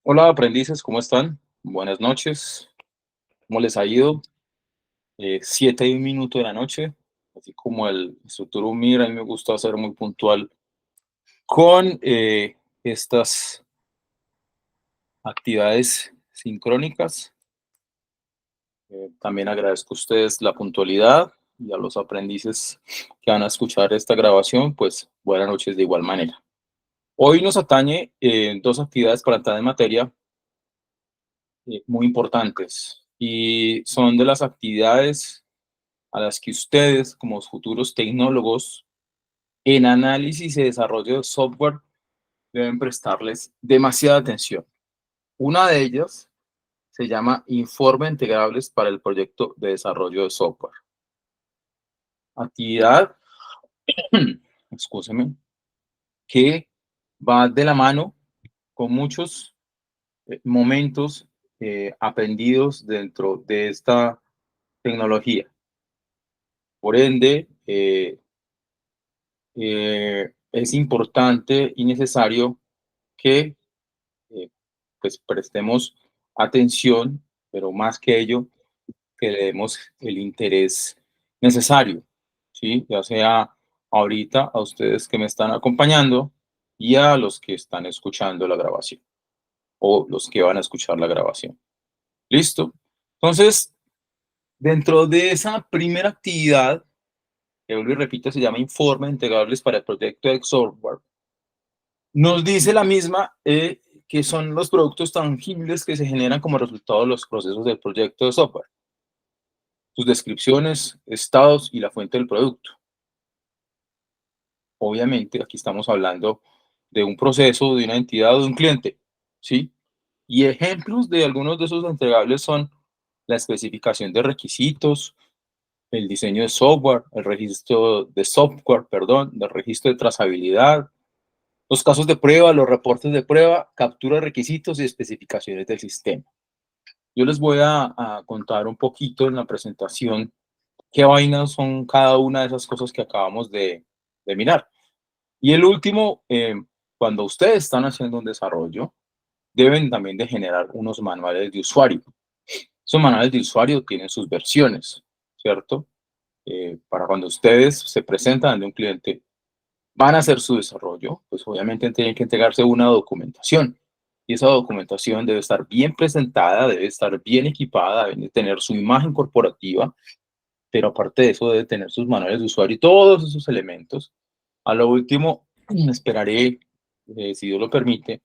Hola aprendices, ¿cómo están? Buenas noches, ¿cómo les ha ido? 7:01 de la noche, así como el instructor Umir, a mí me gusta ser muy puntual con estas actividades sincrónicas. También agradezco a ustedes la puntualidad y a los aprendices que van a escuchar esta grabación, pues buenas noches de igual manera. Hoy nos atañe dos actividades para entrar en materia muy importantes y son de las actividades a las que ustedes, como futuros tecnólogos en análisis y desarrollo de software, deben prestarles demasiada atención. Una de ellas se llama Informe Integrables para el proyecto de desarrollo de software. Actividad, excúseme, que va de la mano con muchos momentos aprendidos dentro de esta tecnología. Por ende, es importante y necesario que eh, pues prestemos atención, pero más que ello, que le demos el interés necesario, ¿sí? Ya sea ahorita a ustedes que me están acompañando y a los que están escuchando la grabación o los que van a escuchar la grabación. ¿Listo? Entonces, dentro de esa primera actividad, que vuelvo y repito, se llama Informe Integrables para el Proyecto de Software. Nos dice la misma que son los productos tangibles que se generan como resultado de los procesos del proyecto de software, sus descripciones, estados y la fuente del producto. Obviamente, aquí estamos hablando de un proceso, de una entidad o de un cliente, ¿sí? Y ejemplos de algunos de esos entregables son la especificación de requisitos, el diseño de software, el registro de software, perdón, el registro de trazabilidad, los casos de prueba, los reportes de prueba, captura de requisitos y especificaciones del sistema. Yo les voy a contar un poquito en la presentación qué vainas son cada una de esas cosas que acabamos de mirar. Y el último, cuando ustedes están haciendo un desarrollo, deben también de generar unos manuales de usuario. Esos manuales de usuario tienen sus versiones, ¿cierto? Para cuando ustedes se presentan ante un cliente, van a hacer su desarrollo, pues obviamente tienen que entregarse una documentación. Y esa documentación debe estar bien presentada, debe estar bien equipada, debe tener su imagen corporativa, pero aparte de eso debe tener sus manuales de usuario y todos esos elementos. A lo último, esperaré, si Dios lo permite,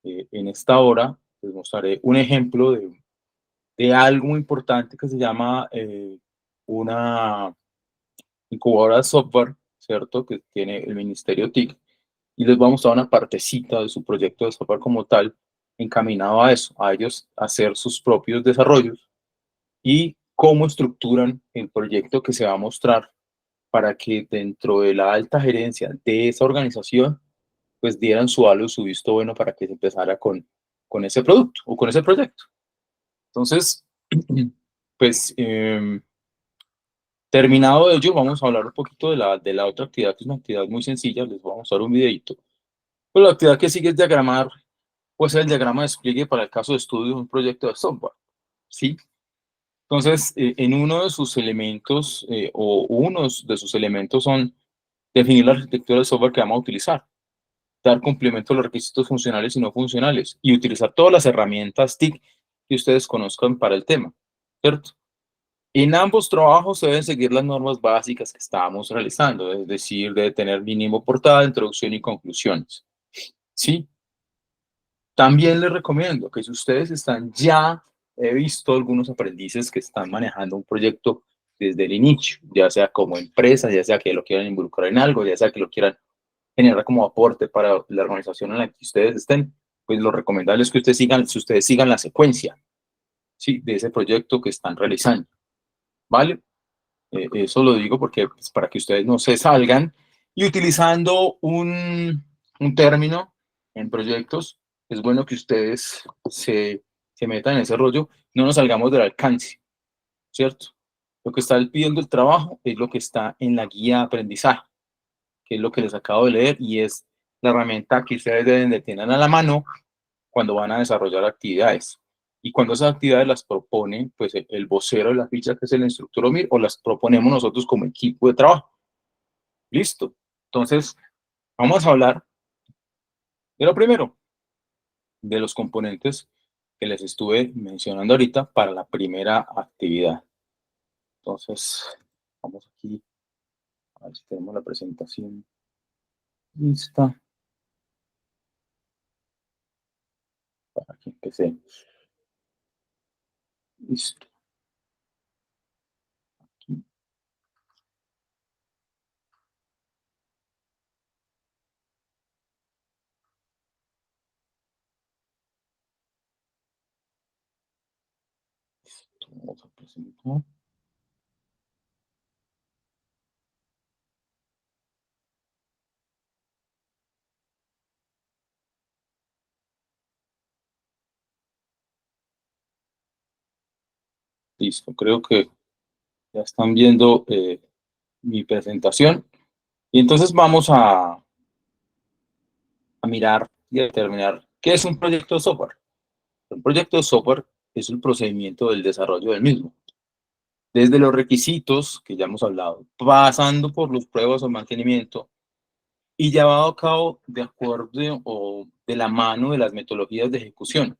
en esta hora les mostraré un ejemplo de algo muy importante que se llama una incubadora de software, ¿cierto? Que tiene el Ministerio TIC, y les voy a mostrar una partecita de su proyecto de software como tal, encaminado a eso, a ellos hacer sus propios desarrollos y cómo estructuran el proyecto que se va a mostrar para que dentro de la alta gerencia de esa organización, pues dieran su halo, su visto bueno para que se empezara con ese producto o con ese proyecto. Entonces, pues terminado de ello, vamos a hablar un poquito de la otra actividad, que es una actividad muy sencilla, les voy a mostrar un videito. Pues la actividad que sigue es diagramar, pues el diagrama de despliegue para el caso de estudio de un proyecto de software, ¿sí? Entonces, en uno de sus elementos, o unos de sus elementos son definir la arquitectura del software que vamos a utilizar, dar cumplimiento a los requisitos funcionales y no funcionales, y utilizar todas las herramientas TIC que ustedes conozcan para el tema, ¿cierto? En ambos trabajos se deben seguir las normas básicas que estábamos realizando, es decir, debe tener mínimo portada, introducción y conclusiones, ¿sí? También les recomiendo que si ustedes están ya, he visto algunos aprendices que están manejando un proyecto desde el inicio, ya sea como empresa, ya sea que lo quieran involucrar en algo, ya sea que lo quieran generar como aporte para la organización en la que ustedes estén, pues lo recomendable es que ustedes sigan, si ustedes sigan la secuencia, ¿sí? De ese proyecto que están realizando, ¿vale? Eso lo digo porque pues, para que ustedes no se salgan y utilizando un término en proyectos, es bueno que ustedes se metan en ese rollo, no nos salgamos del alcance, ¿cierto? Lo que está pidiendo el trabajo es lo que está en la guía de aprendizaje, que es lo que les acabo de leer y es la herramienta que ustedes deben de tener a la mano cuando van a desarrollar actividades. Y cuando esas actividades las propone, pues el vocero de la ficha, que es el instructor OMIR, o las proponemos nosotros como equipo de trabajo. Listo. Entonces, vamos a hablar de lo primero, de los componentes que les estuve mencionando ahorita para la primera actividad. Entonces, vamos aquí a ver si tenemos la presentación lista para que empecemos. Listo. Aquí, vamos a presentar. Listo, creo que ya están viendo mi presentación. Y entonces vamos a mirar y a determinar qué es un proyecto de software. Un proyecto de software es el procedimiento del desarrollo del mismo. Desde los requisitos, que ya hemos hablado, pasando por los pruebas o mantenimiento y llevado a cabo de acuerdo o de la mano de las metodologías de ejecución.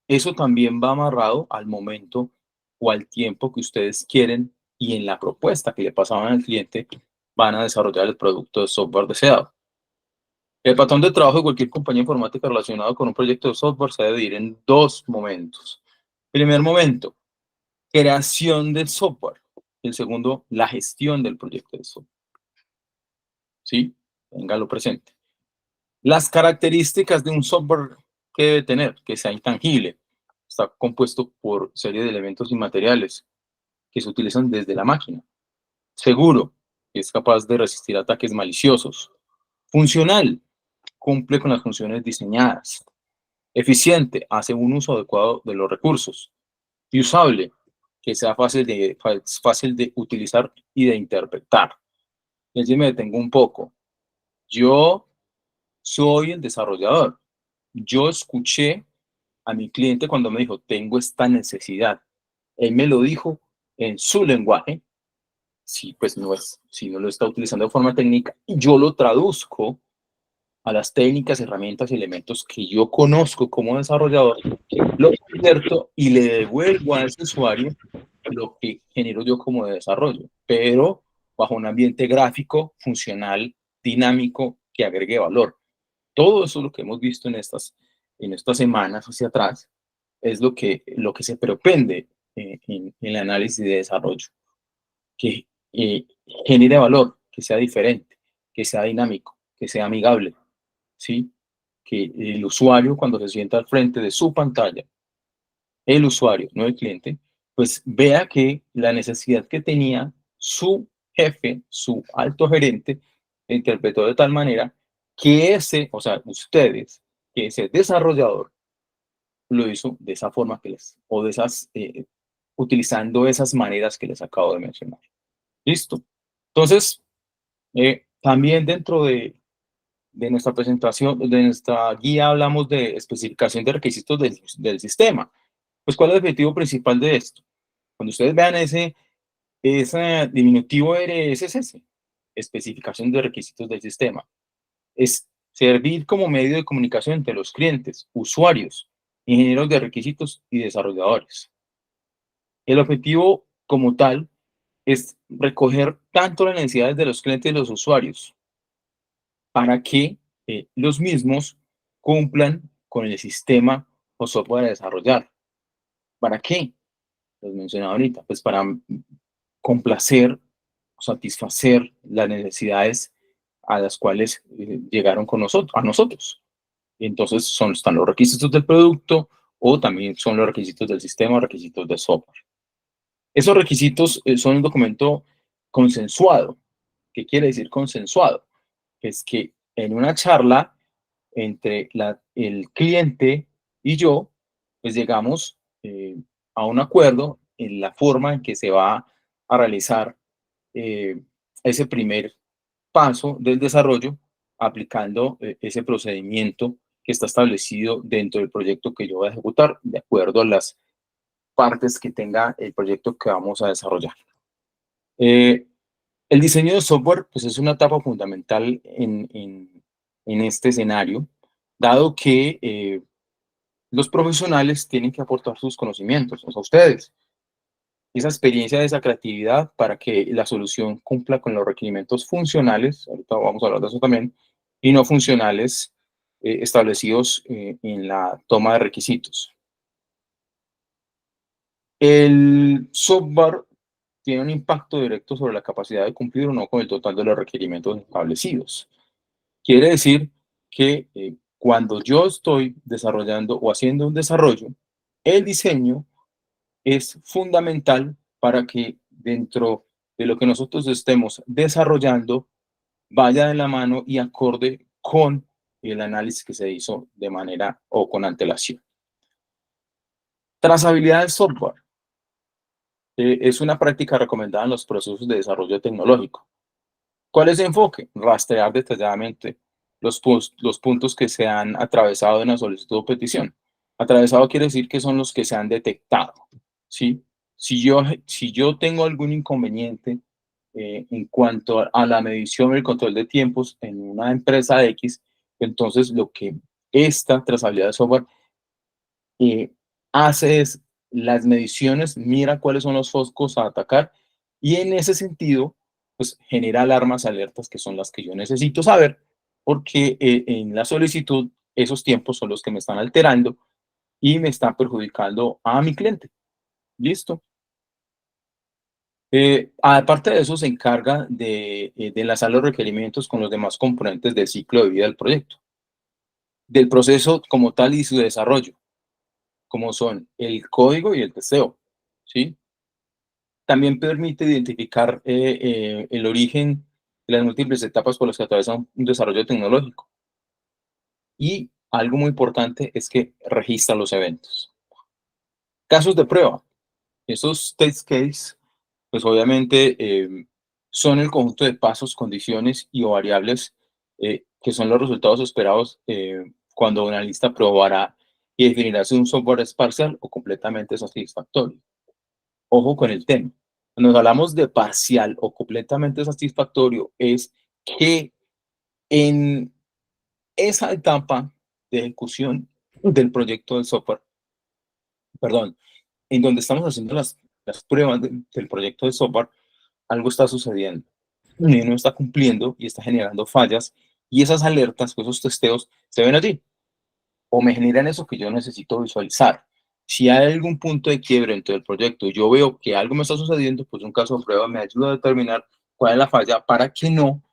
Eso también va amarrado al momento o al tiempo que ustedes quieren y en la propuesta que le pasaban al cliente van a desarrollar el producto de software deseado. El patrón de trabajo de cualquier compañía informática relacionado con un proyecto de software se debe dividir en dos momentos. Primer momento, creación del software. El segundo, la gestión del proyecto de software. ¿Sí? Téngalo presente. Las características de un software que debe tener, que sea intangible. Está compuesto por serie de elementos inmateriales que se utilizan desde la máquina. Seguro, que es capaz de resistir ataques maliciosos. Funcional, cumple con las funciones diseñadas. Eficiente, hace un uso adecuado de los recursos. Y usable, que sea fácil de utilizar y de interpretar. Y allí me detengo un poco. Yo soy el desarrollador. Yo escuché a mi cliente cuando me dijo, tengo esta necesidad. Él me lo dijo en su lenguaje, si pues no es, si no lo está utilizando de forma técnica, y yo lo traduzco a las técnicas, herramientas y elementos que yo conozco como desarrollador, lo convierto y le devuelvo a ese usuario lo que genero yo como de desarrollo, pero bajo un ambiente gráfico, funcional, dinámico, que agregue valor. Todo eso es lo que hemos visto en estas semanas hacia atrás, es lo que se propende en el análisis de desarrollo, que genere valor, que sea diferente, que sea dinámico, que sea amigable, ¿sí? Que el usuario cuando se sienta al frente de su pantalla, el usuario, no el cliente, pues vea que la necesidad que tenía su jefe, su alto gerente, se interpretó de tal manera que ese, o sea, ustedes, que ese desarrollador lo hizo de esa forma que les, o de esas, utilizando esas maneras que les acabo de mencionar. Listo. Entonces, también dentro de nuestra presentación, de nuestra guía, hablamos de especificación de requisitos del sistema. Pues, ¿cuál es el objetivo principal de esto? Cuando ustedes vean ese diminutivo RSS, especificación de requisitos del sistema, es servir como medio de comunicación entre los clientes, usuarios, ingenieros de requisitos y desarrolladores. El objetivo como tal es recoger tanto las necesidades de los clientes y los usuarios para que los mismos cumplan con el sistema o software a desarrollar. ¿Para qué? Los mencionaba ahorita, pues para complacer, satisfacer las necesidades a las cuales llegaron con nosotros, a nosotros. Entonces están los requisitos del producto o también son los requisitos del sistema o requisitos de software. Esos requisitos son un documento consensuado. ¿Qué quiere decir consensuado? Es que en una charla entre el cliente y yo, pues llegamos a un acuerdo en la forma en que se va a realizar eh, ese primer paso del desarrollo aplicando ese procedimiento que está establecido dentro del proyecto que yo voy a ejecutar, de acuerdo a las partes que tenga el proyecto que vamos a desarrollar. Eh, el diseño de software, pues es una etapa fundamental en este escenario, dado que los profesionales tienen que aportar sus conocimientos, o sea, ustedes, esa experiencia, esa creatividad para que la solución cumpla con los requerimientos funcionales, ahorita vamos a hablar de eso también, y no funcionales establecidos en la toma de requisitos. El software tiene un impacto directo sobre la capacidad de cumplir o no con el total de los requerimientos establecidos. Quiere decir que cuando yo estoy desarrollando o haciendo un desarrollo, el diseño es fundamental para que dentro de lo que nosotros estemos desarrollando vaya de la mano y acorde con el análisis que se hizo de manera o con antelación. Trazabilidad del software es una práctica recomendada en los procesos de desarrollo tecnológico. ¿Cuál es el enfoque? Rastrear detalladamente los puntos que se han atravesado en la solicitud o petición. Atravesado quiere decir que son los que se han detectado, ¿sí? Si yo tengo algún inconveniente en cuanto a la medición y el control de tiempos en una empresa X, entonces lo que esta trazabilidad de software eh, hace es las mediciones, mira cuáles son los focos a atacar y en ese sentido, pues genera alarmas, alertas que son las que yo necesito saber porque en la solicitud esos tiempos son los que me están alterando y me están perjudicando a mi cliente. ¿Listo? Aparte de eso, se encarga de enlazar los requerimientos con los demás componentes del ciclo de vida del proyecto, del proceso como tal y su desarrollo, como son el código y el testeo, ¿sí? También permite identificar el origen de las múltiples etapas por las que atraviesa un desarrollo tecnológico. Y algo muy importante es que registra los eventos. Casos de prueba. Esos test cases, pues obviamente son el conjunto de pasos, condiciones y o variables que son los resultados esperados cuando un analista probará y definirá si un software es parcial o completamente satisfactorio. Ojo con el tema. Cuando hablamos de parcial o completamente satisfactorio, es que en esa etapa de ejecución del proyecto del software, perdón, en donde estamos haciendo las pruebas del proyecto de software, algo está sucediendo. Y no está cumpliendo y está generando fallas y esas alertas, esos testeos se ven allí o me generan eso que yo necesito visualizar. Si hay algún punto de quiebre dentro del proyecto y yo veo que algo me está sucediendo, pues un caso de prueba me ayuda a determinar cuál es la falla para que no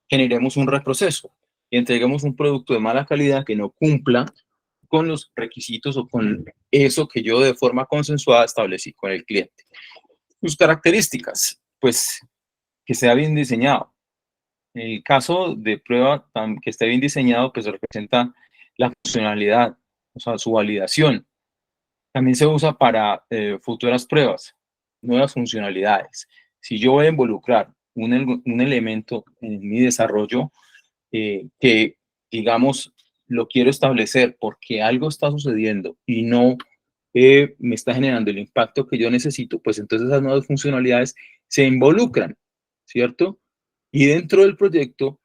generemos un reproceso y entreguemos un producto de mala calidad que no cumpla con los requisitos o con eso que yo de forma consensuada establecí con el cliente. Sus características, pues que sea bien diseñado. El caso de prueba que esté bien diseñado, pues representa la funcionalidad, o sea, su validación. También se usa para futuras pruebas, nuevas funcionalidades. Si yo voy a involucrar un elemento en mi desarrollo que, digamos, lo quiero establecer porque algo está sucediendo y no me está generando el impacto que yo necesito, pues entonces esas nuevas funcionalidades se involucran, ¿cierto? Y dentro del proyecto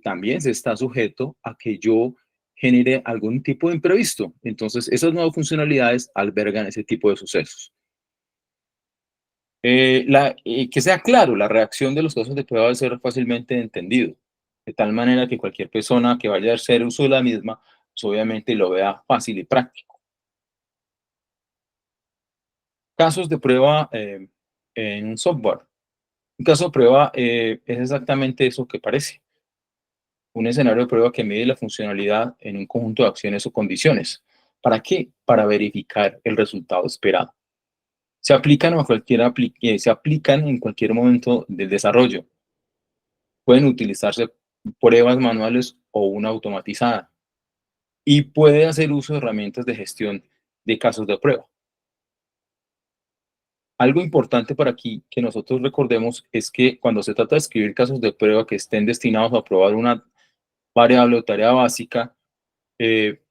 también se está sujeto a que yo genere algún tipo de imprevisto. Entonces, esas nuevas funcionalidades albergan ese tipo de sucesos. Que sea claro, la reacción de los casos de prueba debe ser fácilmente entendido, de tal manera que cualquier persona que vaya a hacer uso de la misma, pues obviamente lo vea fácil y práctico. Casos de prueba en un software. Un caso de prueba es exactamente eso que parece. Un escenario de prueba que mide la funcionalidad en un conjunto de acciones o condiciones. ¿Para qué? Para verificar el resultado esperado. Se aplican en cualquier momento del desarrollo. Pueden utilizarse pruebas manuales o una automatizada. Y puede hacer uso de herramientas de gestión de casos de prueba. Algo importante para aquí que nosotros recordemos es que cuando se trata de escribir casos de prueba que estén destinados a probar una variable o tarea básica, Eh,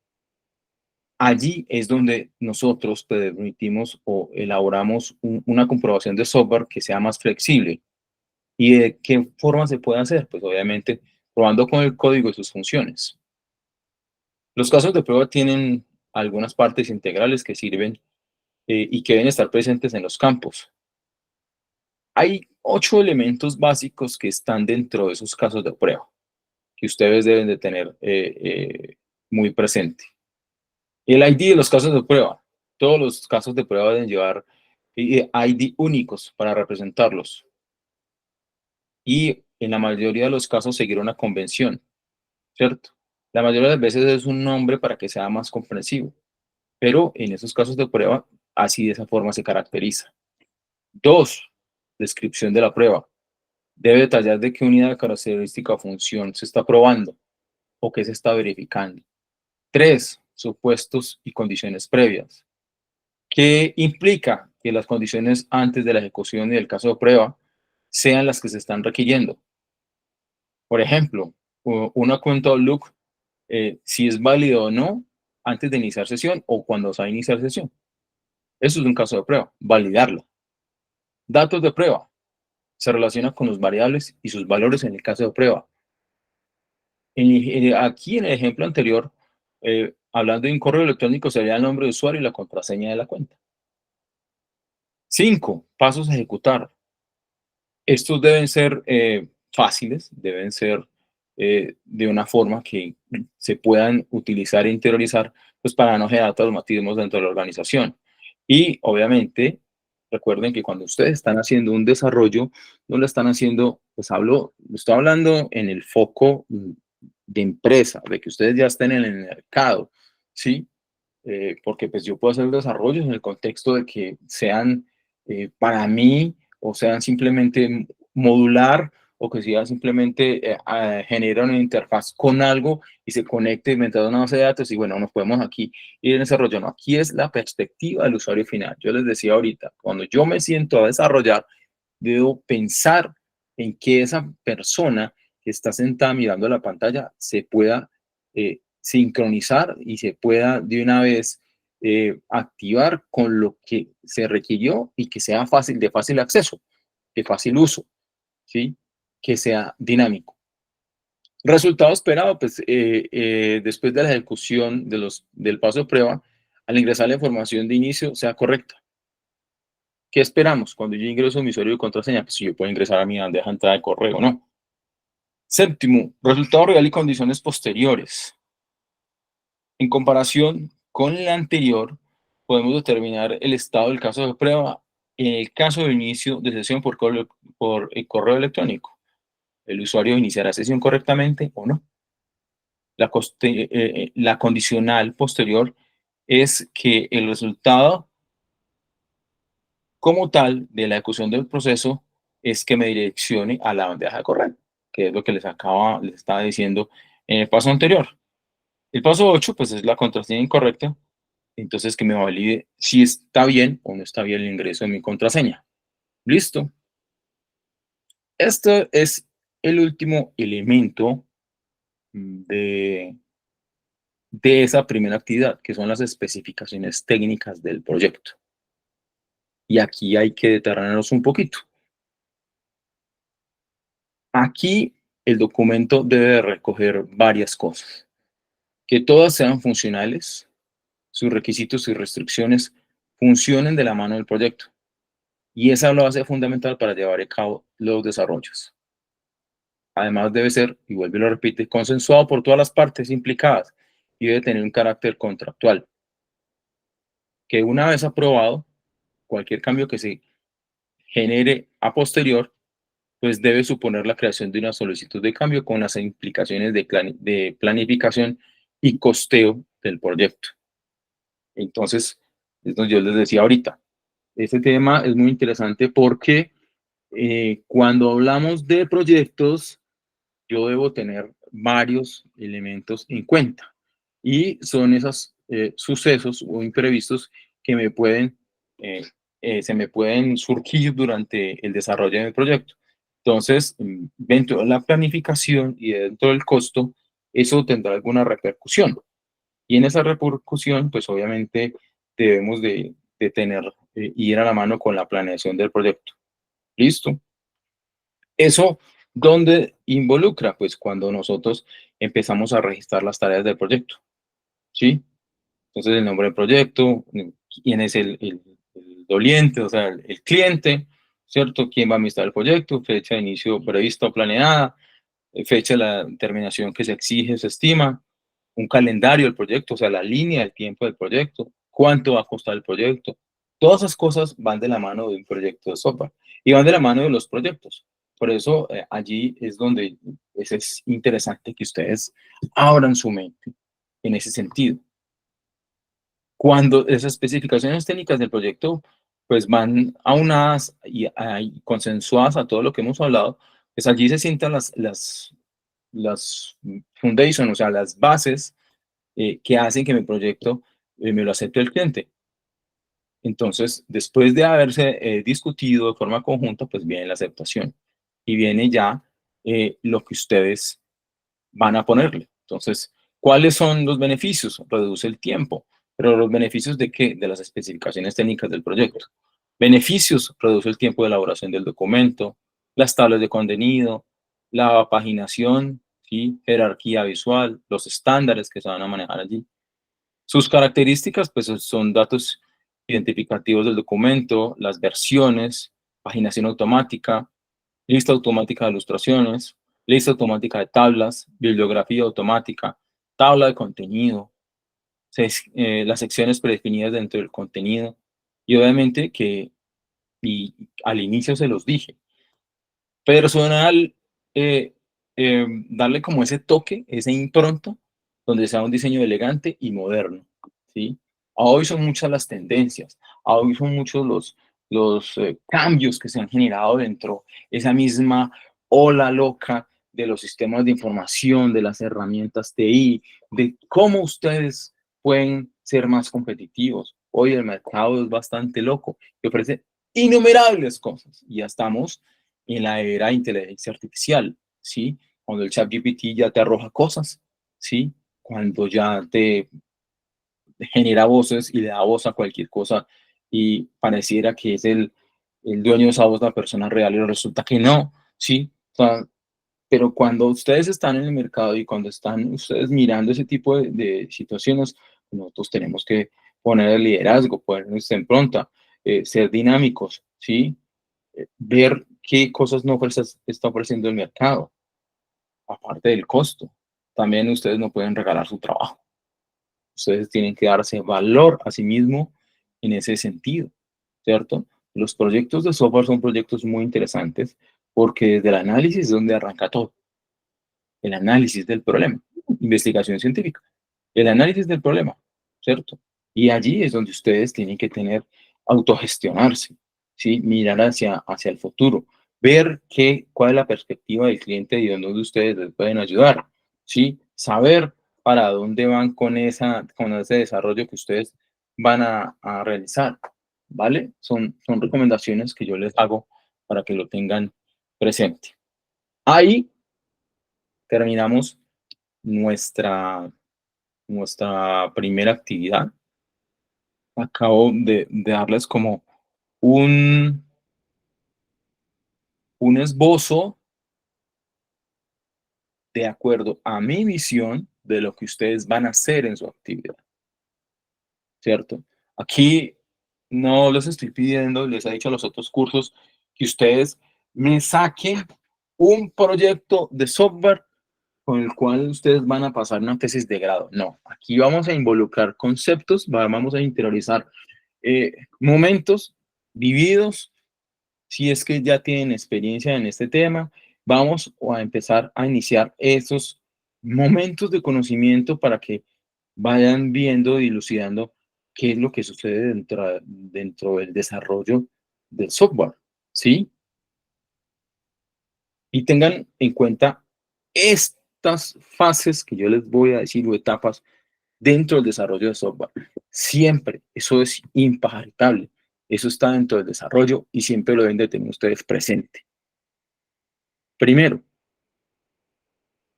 Allí es donde nosotros permitimos o elaboramos una comprobación de software que sea más flexible. ¿Y de qué forma se puede hacer? Pues obviamente probando con el código y sus funciones. Los casos de prueba tienen algunas partes integrales que sirven y que deben estar presentes en los campos. Hay 8 elementos básicos que están dentro de esos casos de prueba, que ustedes deben de tener muy presente. El ID de los casos de prueba. Todos los casos de prueba deben llevar ID únicos para representarlos. Y en la mayoría de los casos seguir una convención, ¿cierto? La mayoría de las veces es un nombre para que sea más comprensivo, pero en esos casos de prueba, así de esa forma se caracteriza. 2, descripción de la prueba. Debe detallar de qué unidad de característica o función se está probando o qué se está verificando. 3, supuestos y condiciones previas, que implica que las condiciones antes de la ejecución y del caso de prueba sean las que se están requiriendo. Por ejemplo, una cuenta Outlook, si es válido o no antes de iniciar sesión o cuando se va a iniciar sesión. Eso es un caso de prueba, validarlo. Datos de prueba. Se relaciona con los variables y sus valores en el caso de prueba. Aquí en el ejemplo anterior, hablando de un correo electrónico, sería el nombre de usuario y la contraseña de la cuenta. 5, pasos a ejecutar. Estos deben ser fáciles, deben ser de una forma que se puedan utilizar e interiorizar, pues para no generar traumatismos dentro de la organización. Y obviamente, recuerden que cuando ustedes están haciendo un desarrollo, no lo están haciendo, pues estoy hablando en el foco de empresa, de que ustedes ya estén en el mercado, ¿sí? Porque pues yo puedo hacer desarrollos en el contexto de que sean para mí o sean simplemente modular o que sea simplemente genera una interfaz con algo y se conecte mediante una base de datos y bueno, nos podemos aquí ir desarrollando. Aquí es la perspectiva del usuario final. Yo les decía ahorita, cuando yo me siento a desarrollar, debo pensar en que esa persona que está sentada mirando la pantalla se pueda sincronizar y se pueda de una vez activar con lo que se requirió y que sea fácil, de fácil acceso, de fácil uso, ¿sí? Que sea dinámico. Resultado esperado, pues después de la ejecución del paso de prueba, al ingresar la información de inicio sea correcta. ¿Qué esperamos? Cuando yo ingreso mi usuario y contraseña, pues si yo puedo ingresar a mi bandeja de entrada de correo, ¿no? Séptimo, resultado real y condiciones posteriores. En comparación con la anterior, podemos determinar el estado del caso de prueba en el caso de inicio de sesión por correo electrónico. ¿El usuario iniciará sesión correctamente o no? La condicional posterior es que el resultado como tal de la ejecución del proceso es que me direccione a la bandeja de correo, que es lo que les estaba diciendo en el paso anterior. El paso 8 pues es la contraseña incorrecta, entonces que me valide si está bien o no está bien el ingreso de mi contraseña. Listo. Esto es el último elemento de, de esa primera actividad, que son las especificaciones técnicas del proyecto. Y aquí hay que detenernos un poquito. Aquí el documento debe recoger varias cosas, que todas sean funcionales, sus requisitos y restricciones funcionen de la mano del proyecto. Y esa es la base fundamental para llevar a cabo los desarrollos. Además debe ser, y vuelve y lo repite, consensuado por todas las partes implicadas y debe tener un carácter contractual, que una vez aprobado, cualquier cambio que se genere a posterior, pues debe suponer la creación de una solicitud de cambio con las implicaciones de planificación y costeo del proyecto. Entonces, esto yo les decía ahorita, este tema es muy interesante porque cuando hablamos de proyectos, yo debo tener varios elementos en cuenta y son esos sucesos o imprevistos que eh, se me pueden surgir durante el desarrollo del proyecto. Entonces, dentro de la planificación y dentro del costo, eso tendrá alguna repercusión. Y en esa repercusión, pues obviamente debemos de tener, ir a la mano con la planeación del proyecto. ¿Listo? ¿Eso dónde involucra? Pues cuando nosotros empezamos a registrar las tareas del proyecto, ¿sí? Entonces el nombre del proyecto, quién es el doliente, o sea, el cliente, ¿cierto? ¿Quién va a administrar el proyecto? Fecha de inicio prevista o planeada, fecha de la terminación que se exige, se estima, un calendario del proyecto, o sea, la línea del tiempo del proyecto, cuánto va a costar el proyecto. Todas esas cosas van de la mano de un proyecto de software y van de la mano de los proyectos. Por eso allí es donde es interesante que ustedes abran su mente en ese sentido. Cuando esas especificaciones técnicas del proyecto pues van aunadas y consensuadas a todo lo que hemos hablado, pues allí se sientan las foundation, o sea, las bases que hacen que mi proyecto me lo acepte el cliente. Entonces, después de haberse discutido de forma conjunta, pues viene la aceptación y viene ya lo que ustedes van a ponerle. Entonces, ¿cuáles son los beneficios? Reduce el tiempo, pero los beneficios de qué? De las especificaciones técnicas del proyecto. Beneficios, reduce el tiempo de elaboración del documento, las tablas de contenido, la paginación, ¿sí? Jerarquía visual, los estándares que se van a manejar allí. Sus características, pues son datos identificativos del documento, las versiones, paginación automática, lista automática de ilustraciones, lista automática de tablas, bibliografía automática, tabla de contenido, las secciones predefinidas dentro del contenido. Y obviamente que, y al inicio se los dije, personal, darle como ese toque, ese impronta, donde sea un diseño elegante y moderno, ¿sí? A hoy son muchas las tendencias, a hoy son muchos los cambios que se han generado dentro de esa misma ola loca de los sistemas de información, de las herramientas TI, de cómo ustedes pueden ser más competitivos. Hoy el mercado es bastante loco y ofrece innumerables cosas y ya estamos en la era de inteligencia artificial, ¿sí? Cuando el chat GPT ya te arroja cosas, ¿sí? Cuando ya te genera voces y le da voz a cualquier cosa y pareciera que es el dueño de esa voz la persona real y resulta que no, ¿sí? O sea, pero cuando ustedes están en el mercado y cuando están ustedes mirando ese tipo de situaciones, nosotros tenemos que poner el liderazgo, ponernos en pronta, ser dinámicos, ¿sí? Ver qué cosas no está ofreciendo el mercado, aparte del costo. También ustedes no pueden regalar su trabajo. Ustedes tienen que darse valor a sí mismo en ese sentido, ¿cierto? Los proyectos de software son proyectos muy interesantes porque desde el análisis es donde arranca todo. El análisis del problema, investigación científica, el análisis del problema, ¿cierto? Y allí es donde ustedes tienen que tener, autogestionarse, ¿sí? Mirar hacia el futuro, ver cuál es la perspectiva del cliente y dónde ustedes les pueden ayudar, ¿sí? Saber para dónde van con ese desarrollo que ustedes van a realizar, ¿vale? Son recomendaciones que yo les hago para que lo tengan presente. Ahí terminamos nuestra primera actividad. Acabo de darles como un, un esbozo de acuerdo a mi visión de lo que ustedes van a hacer en su actividad, ¿cierto? Aquí no les estoy pidiendo, les he dicho a los otros cursos, que ustedes me saquen un proyecto de software con el cual ustedes van a pasar una tesis de grado. No, aquí vamos a involucrar conceptos, vamos a interiorizar momentos vividos, si es que ya tienen experiencia en este tema, vamos a empezar a iniciar esos momentos de conocimiento para que vayan viendo, dilucidando qué es lo que sucede dentro del desarrollo del software, ¿sí? Y tengan en cuenta estas fases que yo les voy a decir o etapas dentro del desarrollo de software. Siempre, eso es imparitable. Eso está dentro del desarrollo y siempre lo deben de tener ustedes presente. Primero,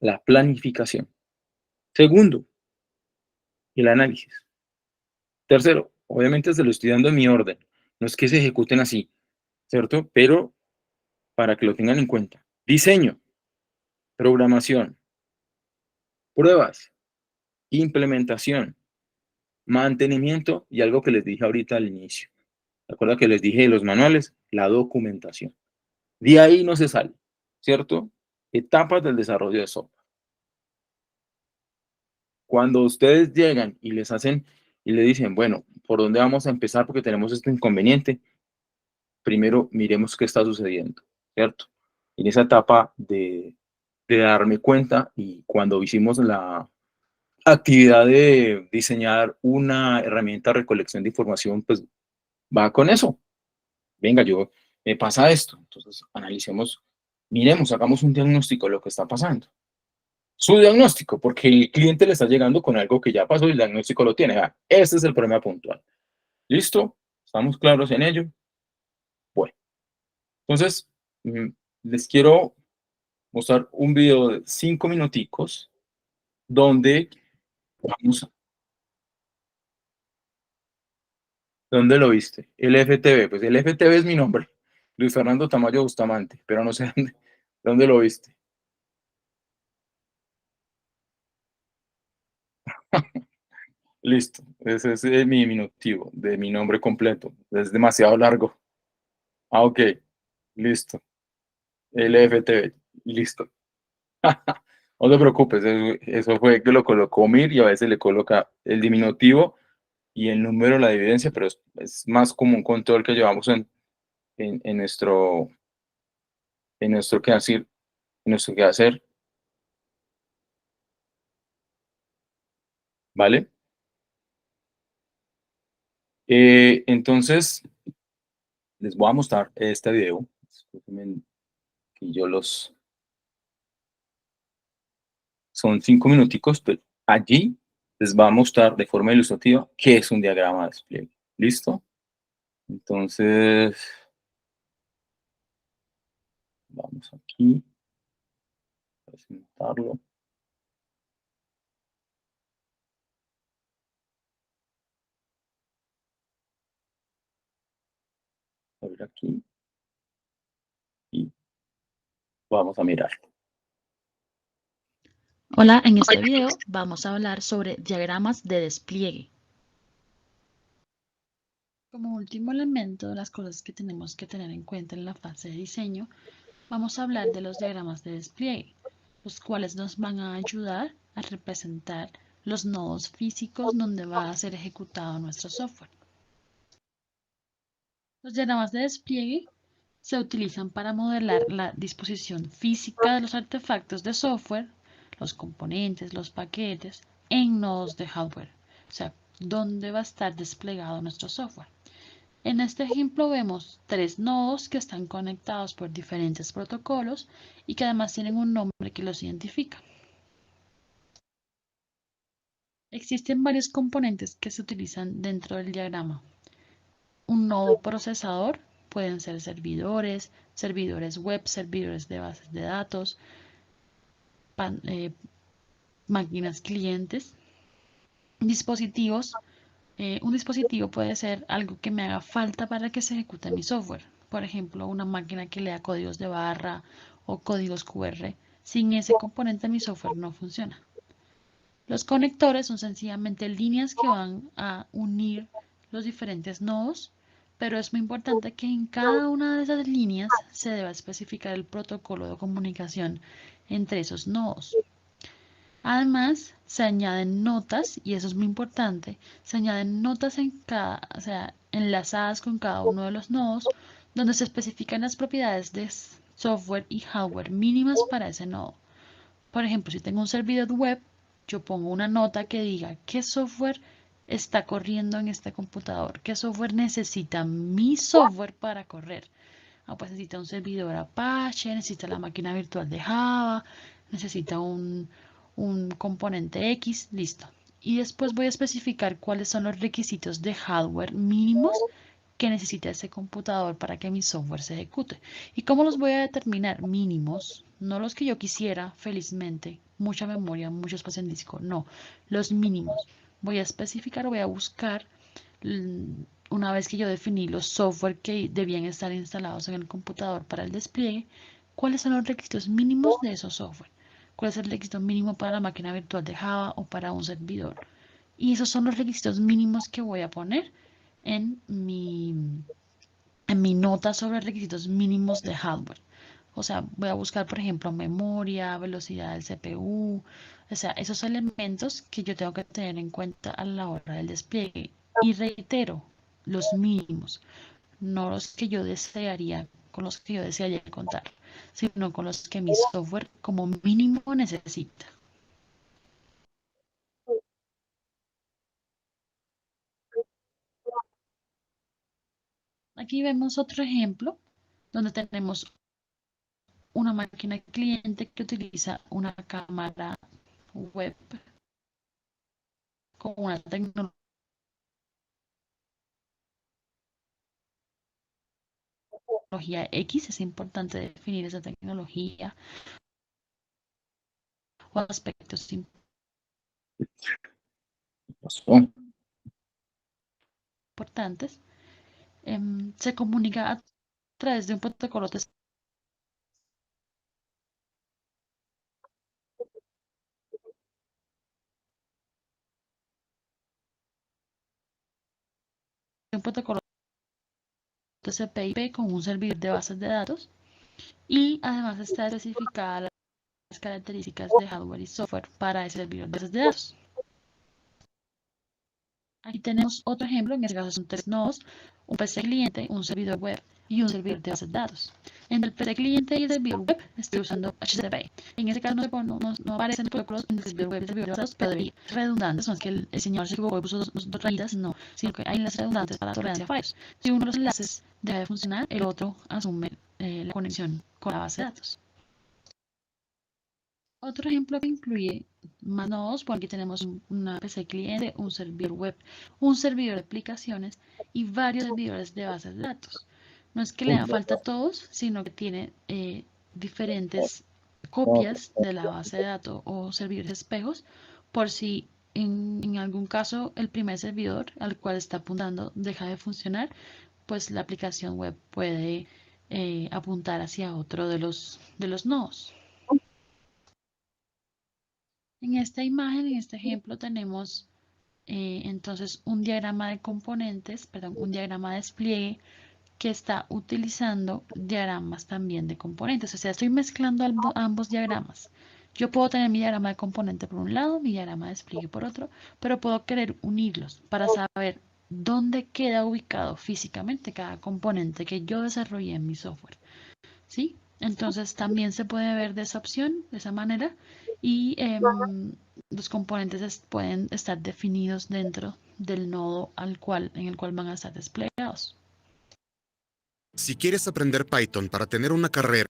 la planificación. Segundo, el análisis. Tercero, obviamente se lo estoy dando en mi orden. No es que se ejecuten así, ¿cierto? Pero para que lo tengan en cuenta. Diseño, programación, pruebas, implementación, mantenimiento y algo que les dije ahorita al inicio. ¿Recuerda que les dije de los manuales? La documentación. De ahí no se sale, ¿cierto? Etapas del desarrollo de software. Cuando ustedes llegan y les hacen y le dicen, bueno, ¿por dónde vamos a empezar? Porque tenemos este inconveniente. Primero, miremos qué está sucediendo, ¿cierto? En esa etapa de darme cuenta y cuando hicimos la actividad de diseñar una herramienta de recolección de información, pues va con eso. Venga, me pasa esto. Entonces, analicemos, miremos, hagamos un diagnóstico de lo que está pasando. Su diagnóstico, porque el cliente le está llegando con algo que ya pasó y el diagnóstico lo tiene. Este es el problema puntual. ¿Listo? ¿Estamos claros en ello? Bueno, entonces, les quiero mostrar un video de 5 minuticos donde vamos, ¿dónde lo viste? El FTV, pues el FTV es mi nombre, Luis Fernando Tamayo Bustamante, pero no sé dónde lo viste. Listo, ese es mi diminutivo de mi nombre completo, es demasiado largo. Ah, ok, listo, LFTV, listo. No te preocupes, eso fue que lo colocó Mir y a veces le coloca el diminutivo y el número, la evidencia, pero es más como un control que llevamos en nuestro, quehacer, en nuestro quehacer, ¿vale? Entonces, les voy a mostrar este video. Discúlpenme que yo son 5 minuticos, pero allí les va a mostrar de forma ilustrativa qué es un diagrama de despliegue. ¿Listo? Entonces, vamos aquí a presentarlo. A ver aquí y vamos a mirar. Hola, en este video vamos a hablar sobre diagramas de despliegue. Como último elemento de las cosas que tenemos que tener en cuenta en la fase de diseño, vamos a hablar de los diagramas de despliegue, los cuales nos van a ayudar a representar los nodos físicos donde va a ser ejecutado nuestro software. Los diagramas de despliegue se utilizan para modelar la disposición física de los artefactos de software, los componentes, los paquetes, en nodos de hardware, o sea, dónde va a estar desplegado nuestro software. En este ejemplo vemos 3 nodos que están conectados por diferentes protocolos y que además tienen un nombre que los identifica. Existen varios componentes que se utilizan dentro del diagrama. Un nodo procesador, pueden ser servidores, servidores web, servidores de bases de datos, máquinas clientes, dispositivos. Un dispositivo puede ser algo que me haga falta para que se ejecute mi software. Por ejemplo, una máquina que lea códigos de barra o códigos QR. Sin ese componente mi software no funciona. Los conectores son sencillamente líneas que van a unir los diferentes nodos, pero es muy importante que en cada una de esas líneas se deba especificar el protocolo de comunicación entre esos nodos. Además, se añaden notas, y eso es muy importante, se añaden notas o sea, enlazadas con cada uno de los nodos, donde se especifican las propiedades de software y hardware mínimas para ese nodo. Por ejemplo, si tengo un servidor web, yo pongo una nota que diga qué software está corriendo en este computador, qué software necesita mi software para correr. Pues necesita un servidor Apache, necesita la máquina virtual de Java, necesita un componente X, listo. Y después voy a especificar cuáles son los requisitos de hardware mínimos que necesita ese computador para que mi software se ejecute. ¿Y cómo los voy a determinar? Mínimos, no los que yo quisiera, felizmente, mucha memoria, mucho espacio en disco, no, los mínimos. voy a especificar o voy a buscar, una vez que yo definí los software que debían estar instalados en el computador para el despliegue, cuáles son los requisitos mínimos de esos software, cuál es el requisito mínimo para la máquina virtual de Java o para un servidor. Y esos son los requisitos mínimos que voy a poner en mi nota sobre requisitos mínimos de hardware. O sea, voy a buscar, por ejemplo, memoria, velocidad del CPU, o sea, esos elementos que yo tengo que tener en cuenta a la hora del despliegue. Y reitero, los mínimos, no los que yo desearía, con los que yo desearía contar, sino con los que mi software como mínimo necesita. Aquí vemos otro ejemplo donde tenemos una máquina cliente que utiliza una cámara web con una tecnología X. Es importante definir esa tecnología o aspectos Pasó. importantes. Se comunica a través de un protocolo de un protocolo TCP/IP con un servidor de bases de datos, y además está especificada las características de hardware y software para ese servidor de bases de datos. Aquí tenemos otro ejemplo, en este caso son tres nodos, un PC cliente, un servidor web y un servidor de bases de datos. Entre el PC cliente y el servidor web estoy usando HTTP. En este caso no aparecen los protocolos entre el servidor web y el servidor de bases de datos, pero debería. Redundantes, no es que el señor se equivocó y puso dos rayitas, no, sino que hay enlaces redundantes para la tolerancia a fallos. Si uno de los enlaces deja de funcionar, el otro asume la conexión con la base de datos. Otro ejemplo que incluye más nodos, por aquí tenemos una PC cliente, un servidor web, un servidor de aplicaciones y varios servidores de bases de datos. No es que le da falta a todos, sino que tiene diferentes copias de la base de datos o servidores espejos, por si en algún caso el primer servidor al cual está apuntando deja de funcionar, pues la aplicación web puede apuntar hacia otro de los nodos. En esta imagen, en este ejemplo, tenemos entonces un diagrama de componentes, perdón, un diagrama de despliegue que está utilizando diagramas también de componentes. O sea, estoy mezclando ambos diagramas. Yo puedo tener mi diagrama de componente por un lado, mi diagrama de despliegue por otro, pero puedo querer unirlos para saber dónde queda ubicado físicamente cada componente que yo desarrollé en mi software. ¿Sí? Entonces también se puede ver de esa opción, de esa manera, y los componentes pueden estar definidos dentro del nodo en el cual van a estar desplegados. Si quieres aprender Python para tener una carrera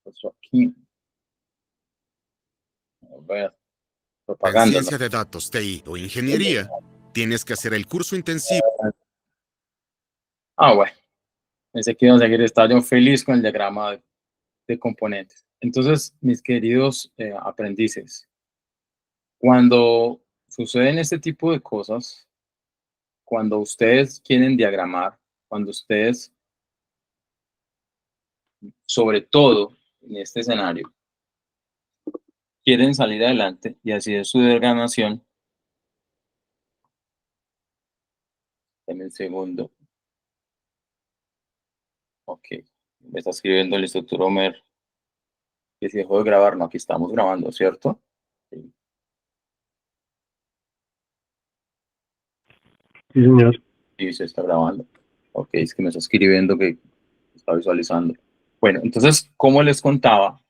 Pasó aquí. A ver, en propaganda, ¿no? ciencia de datos, TI o ingeniería, tienes que hacer el curso intensivo. Bueno, pensé que iba a seguir, estaba yo feliz con el diagrama de componentes. Entonces, mis queridos aprendices, cuando suceden este tipo de cosas, cuando ustedes quieren diagramar, cuando ustedes, sobre todo en este escenario, quieren salir adelante y así es su diagramación, en el segundo, ok, me está escribiendo el instructor Homer que si dejó de grabar, no, aquí estamos grabando, ¿cierto? Sí. Sí, señor. Sí, se está grabando. Ok, es que me está escribiendo que está visualizando. Bueno, entonces, como les contaba,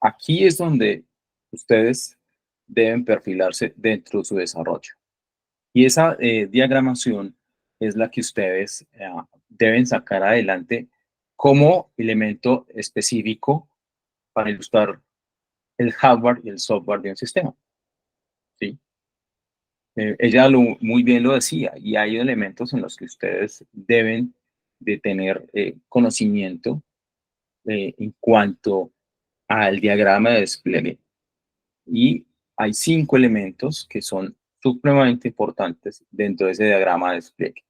aquí es donde ustedes deben perfilarse dentro de su desarrollo. Y esa diagramación es la que ustedes deben sacar adelante como elemento específico para ilustrar el hardware y el software de un sistema. ¿Sí? Ella muy bien lo decía, y hay elementos en los que ustedes deben de tener conocimiento en cuanto al diagrama de despliegue. Y hay 5 elementos que son supremamente importantes dentro de ese diagrama de despliegue.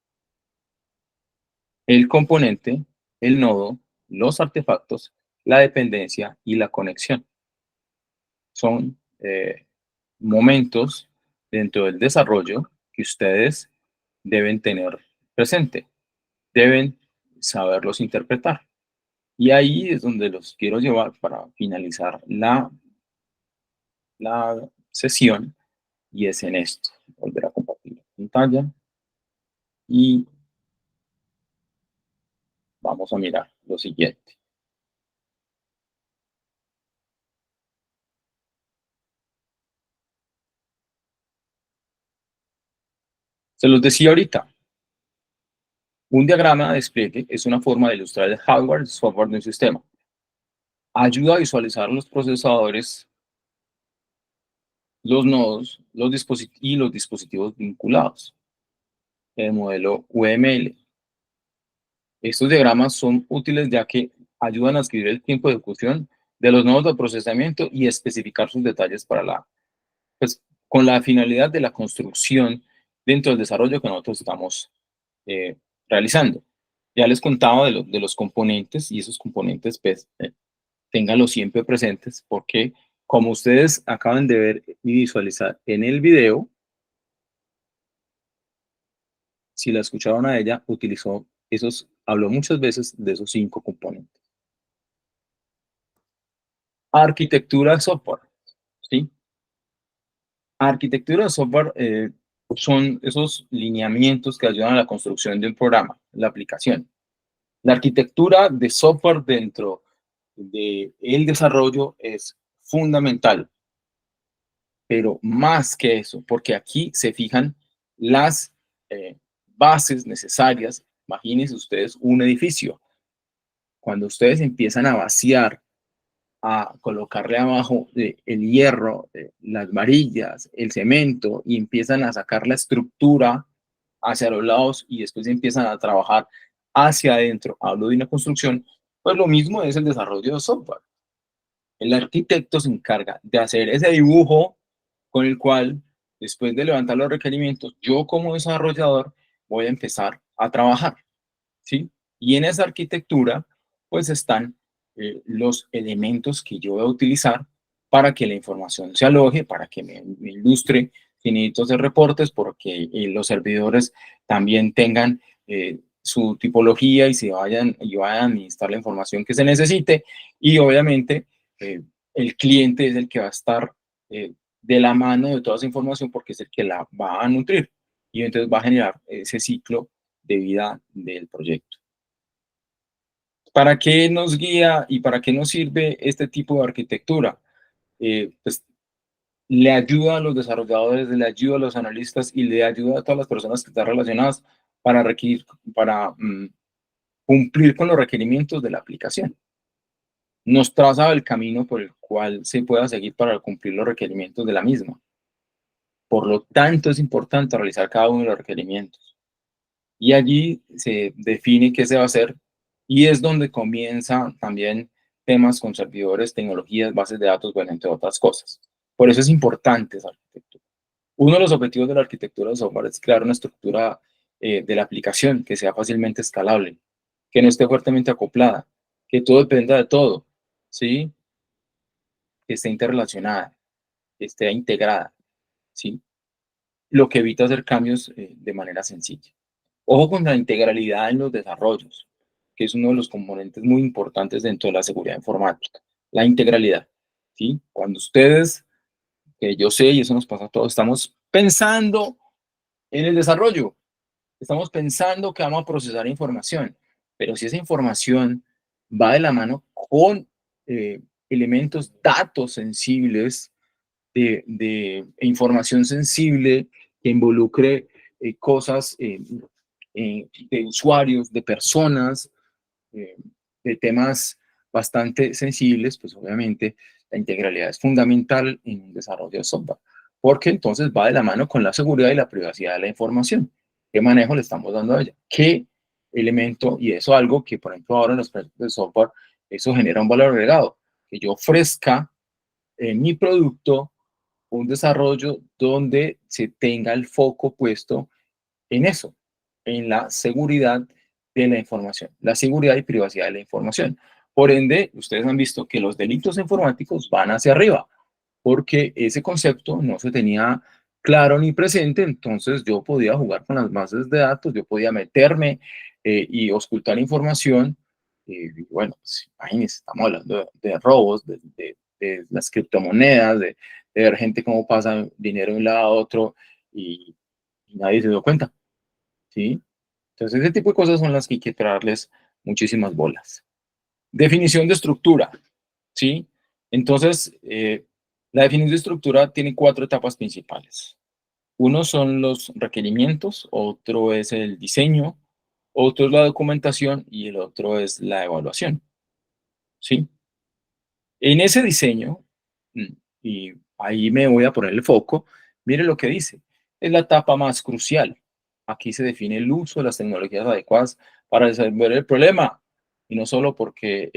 El componente, el nodo, los artefactos, la dependencia y la conexión. Son momentos dentro del desarrollo que ustedes deben tener presente, deben saberlos interpretar. Y ahí es donde los quiero llevar para finalizar la sesión, y es en esto. Volver a compartir la pantalla y vamos a mirar lo siguiente. Se los decía ahorita, un diagrama de despliegue es una forma de ilustrar el hardware y software de un sistema. Ayuda a visualizar los procesadores, los nodos, los dispositivos vinculados. El modelo UML. Estos diagramas son útiles ya que ayudan a escribir el tiempo de ejecución de los nodos de procesamiento y especificar sus detalles para pues, con la finalidad de la construcción dentro del desarrollo que nosotros estamos realizando. Ya les contaba de los componentes, y esos componentes, pues, ténganlos siempre presentes, porque como ustedes acaban de ver y visualizar en el video, si la escucharon a ella, habló muchas veces de esos 5 componentes. Arquitectura de software, ¿sí? Arquitectura de software son esos lineamientos que ayudan a la construcción de un programa, la aplicación. La arquitectura de software dentro del desarrollo es fundamental, pero más que eso, porque aquí se fijan las bases necesarias. Imagínense ustedes un edificio. Cuando ustedes empiezan a vaciar, a colocarle abajo el hierro, las varillas, el cemento, y empiezan a sacar la estructura hacia los lados y después empiezan a trabajar hacia adentro, hablo de una construcción, pues lo mismo es el desarrollo de software. El arquitecto se encarga de hacer ese dibujo con el cual, después de levantar los requerimientos, yo como desarrollador voy a empezar a trabajar, ¿sí? Y en esa arquitectura, pues están los elementos que yo voy a utilizar para que la información se aloje, para que me ilustre si necesito hacer reportes, porque los servidores también tengan su tipología y vayan a administrar la información que se necesite. Y obviamente el cliente es el que va a estar de la mano de toda esa información porque es el que la va a nutrir y entonces va a generar ese ciclo de vida del proyecto. ¿Para qué nos guía y para qué nos sirve este tipo de arquitectura? Pues le ayuda a los desarrolladores, le ayuda a los analistas y le ayuda a todas las personas que están relacionadas para cumplir con los requerimientos de la aplicación. Nos traza el camino por el cual se pueda seguir para cumplir los requerimientos de la misma. Por lo tanto, es importante realizar cada uno de los requerimientos. Y allí se define qué se va a hacer y es donde comienza también temas con servidores, tecnologías, bases de datos, bueno, entre otras cosas. Por eso es importante esa arquitectura. Uno de los objetivos de la arquitectura de software es crear una estructura de la aplicación que sea fácilmente escalable, que no esté fuertemente acoplada, que todo dependa de todo, ¿sí? Que esté interrelacionada, que esté integrada, ¿sí? Lo que evita hacer cambios de manera sencilla. Ojo con la integralidad en los desarrollos, que es uno de los componentes muy importantes dentro de la seguridad informática. La integralidad, ¿sí? Cuando ustedes, que yo sé, y eso nos pasa a todos, estamos pensando en el desarrollo, estamos pensando que vamos a procesar información, pero si esa información va de la mano con elementos, datos sensibles, información sensible que involucre cosas de usuarios, de personas, eh, de temas bastante sensibles, pues obviamente la integralidad es fundamental en un desarrollo de software, porque entonces va de la mano con la seguridad y la privacidad de la información. ¿Qué manejo le estamos dando a ella? ¿Qué elemento? Y eso algo que, por ejemplo, ahora en los proyectos de software, eso genera un valor agregado, que yo ofrezca mi producto un desarrollo donde se tenga el foco puesto en eso, en la seguridad de la información, la seguridad y privacidad de la información. Por ende, ustedes han visto que los delitos informáticos van hacia arriba, porque ese concepto no se tenía claro ni presente, entonces yo podía jugar con las bases de datos, yo podía meterme y ocultar información. Y bueno, pues, imagínense, estamos hablando de robos, de las criptomonedas, de ver gente cómo pasa dinero de un lado a otro y nadie se dio cuenta, ¿sí? Entonces, ese tipo de cosas son las que hay que traerles muchísimas bolas. Definición de estructura, ¿sí? Entonces, la definición de estructura tiene 4 etapas principales. Uno son los requerimientos, otro es el diseño, otro es la documentación y el otro es la evaluación, ¿sí? En ese diseño, y ahí me voy a poner el foco, mire lo que dice, es la etapa más crucial. Aquí se define el uso de las tecnologías adecuadas para resolver el problema, y no solo porque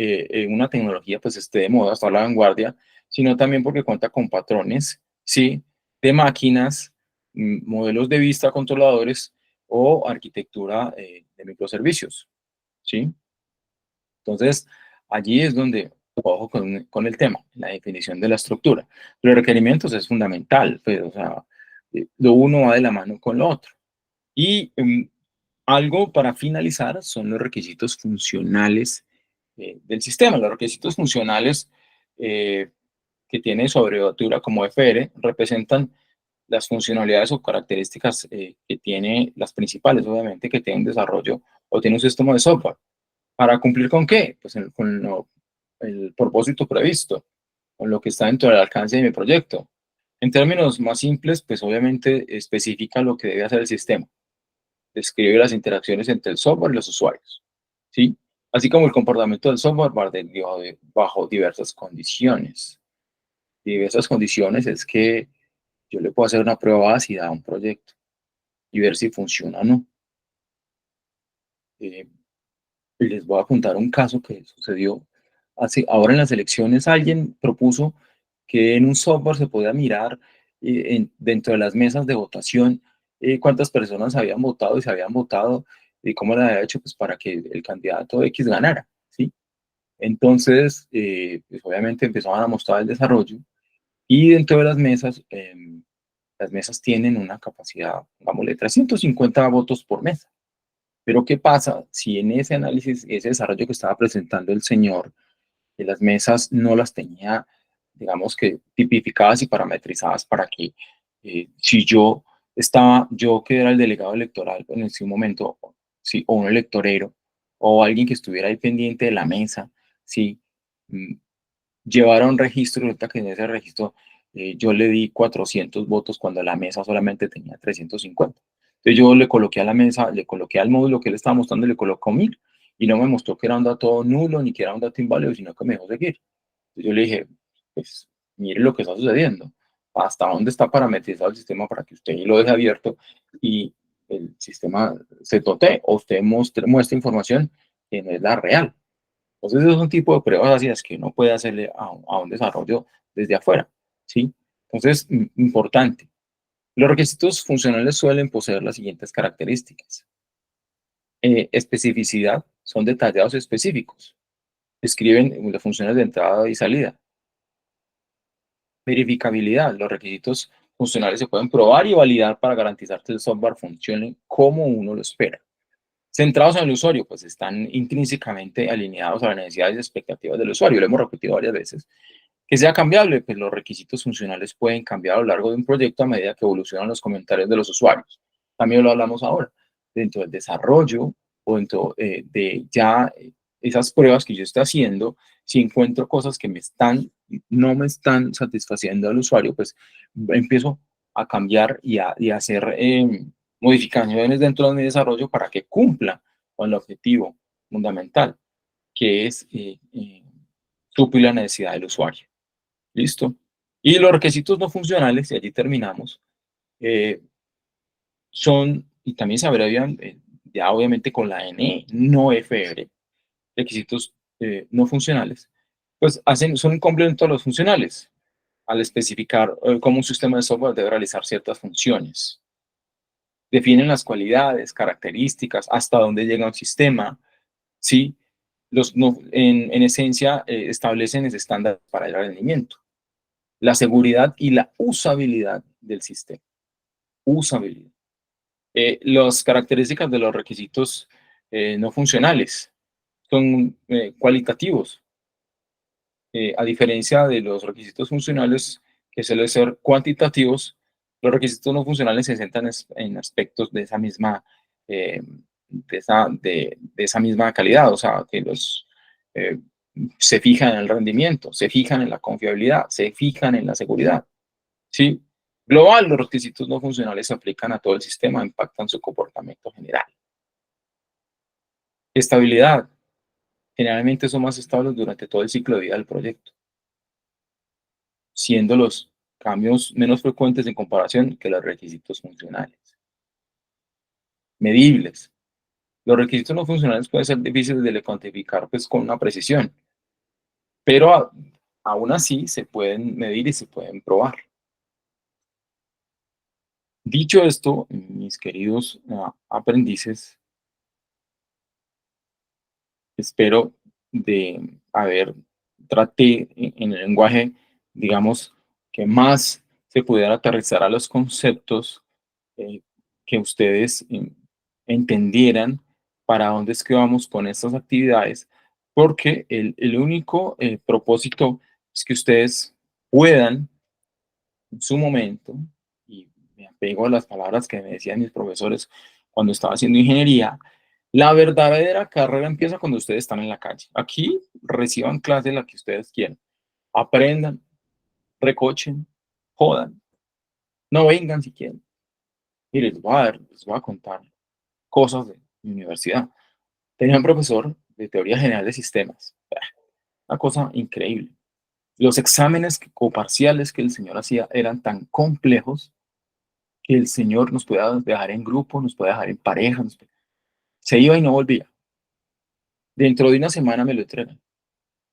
una tecnología pues esté de moda, está a la vanguardia, sino también porque cuenta con patrones, ¿sí? De máquinas, modelos de vista controladores o arquitectura de microservicios, ¿sí? Entonces, allí es donde, ojo con el tema, la definición de la estructura. Los requerimientos es fundamental, pues, o sea, lo uno va de la mano con lo otro. Y algo para finalizar son los requisitos funcionales del sistema. Los requisitos funcionales que tiene su abreviatura como FR representan las funcionalidades o características que tiene, las principales, obviamente, que tiene un desarrollo o tiene un sistema de software. ¿Para cumplir con qué? Pues con el propósito previsto, con lo que está dentro del alcance de mi proyecto. En términos más simples, pues obviamente especifica lo que debe hacer el sistema. Describe las interacciones entre el software y los usuarios, ¿sí? Así como el comportamiento del software bajo diversas condiciones. Diversas condiciones es que yo le puedo hacer una prueba ácida a un proyecto y ver si funciona o no. Eh, Y les voy a contar un caso que sucedió ahora en las elecciones. Alguien propuso que en un software se podía mirar dentro de las mesas de votación cuántas personas habían votado y se habían votado y cómo lo había hecho pues, para que el candidato X ganara, ¿sí? Entonces, pues, obviamente empezaban a mostrar el desarrollo y dentro de las mesas tienen una capacidad, digámosle, 350 votos por mesa. Pero ¿qué pasa si en ese análisis, ese desarrollo que estaba presentando el señor, de las mesas no las tenía, digamos que tipificadas y parametrizadas para que si yo que era el delegado electoral en ese momento, sí, o un electorero, o alguien que estuviera ahí pendiente de la mesa, sí, mm, llevara un registro, resulta que en ese registro yo le di 400 votos cuando la mesa solamente tenía 350. Entonces yo le coloqué a la mesa, le coloqué al módulo que él estaba mostrando, le colocó 1000 y no me mostró que era un dato nulo ni que era un dato inválido, sino que me dejó seguir. Entonces yo le dije, pues mire lo que está sucediendo, hasta dónde está parametrizado el sistema para que usted lo deje abierto y el sistema se tote o usted muestre información que no es la real. Entonces, esos son tipo de pruebas ácidas que uno puede hacerle a un desarrollo desde afuera, ¿sí? Entonces, importante. Los requisitos funcionales suelen poseer las siguientes características. Especificidad, son detallados y específicos. Describen las funciones de entrada y salida. Verificabilidad, los requisitos funcionales se pueden probar y validar para garantizar que el software funcione como uno lo espera. Centrados en el usuario, pues están intrínsecamente alineados a las necesidades y expectativas del usuario, lo hemos repetido varias veces. Que sea cambiable, pues los requisitos funcionales pueden cambiar a lo largo de un proyecto a medida que evolucionan los comentarios de los usuarios. También lo hablamos ahora, dentro del desarrollo o dentro de ya esas pruebas que yo estoy haciendo, si encuentro cosas que no me están satisfaciendo al usuario, pues empiezo a cambiar y a hacer modificaciones dentro de mi desarrollo para que cumpla con el objetivo fundamental, que es suplir la necesidad del usuario. ¿Listo? Y los requisitos no funcionales, y allí terminamos, eh, y también se abrevian ya obviamente con la N, no FR, requisitos no funcionales, pues son un complemento a los funcionales. al especificar cómo un sistema de software debe realizar ciertas funciones. Definen las cualidades, características, hasta dónde llega un sistema, ¿sí? En esencia, establecen ese estándar para el rendimiento, la seguridad y la usabilidad del sistema. Usabilidad. Las características de los requisitos no funcionales son cualitativos, a diferencia de los requisitos funcionales que suelen ser cuantitativos. Los requisitos no funcionales se centran en aspectos de esa misma, de esa misma calidad, o sea, que eh, se fijan en el rendimiento, se fijan en la confiabilidad, se fijan en la seguridad, ¿sí? Global, los requisitos no funcionales se aplican a todo el sistema, impactan su comportamiento general. Estabilidad, generalmente son más estables durante todo el ciclo de vida del proyecto, siendo los cambios menos frecuentes en comparación que los requisitos funcionales. Medibles. Los requisitos no funcionales pueden ser difíciles de cuantificar pues, con una precisión, pero aún así se pueden medir y se pueden probar. Dicho esto, mis queridos aprendices, espero de haber traté en el lenguaje, digamos, que más se pudiera aterrizar a los conceptos eh, que ustedes entendieran para dónde es que vamos con estas actividades, porque el único propósito es que ustedes puedan en su momento, y me apego a las palabras que me decían mis profesores cuando estaba haciendo ingeniería, la verdadera carrera empieza cuando ustedes están en la calle. Aquí reciban clase la que ustedes quieran, aprendan, recochen, jodan, no vengan si quieren. Y les voy a contar cosas de mi universidad. Tenía un profesor de teoría general de sistemas. Una cosa increíble. Los exámenes coparciales que el señor hacía eran tan complejos que el señor nos podía dejar en grupo, nos podía dejar en pareja. Se iba y no volvía. Dentro de una semana me lo entregan.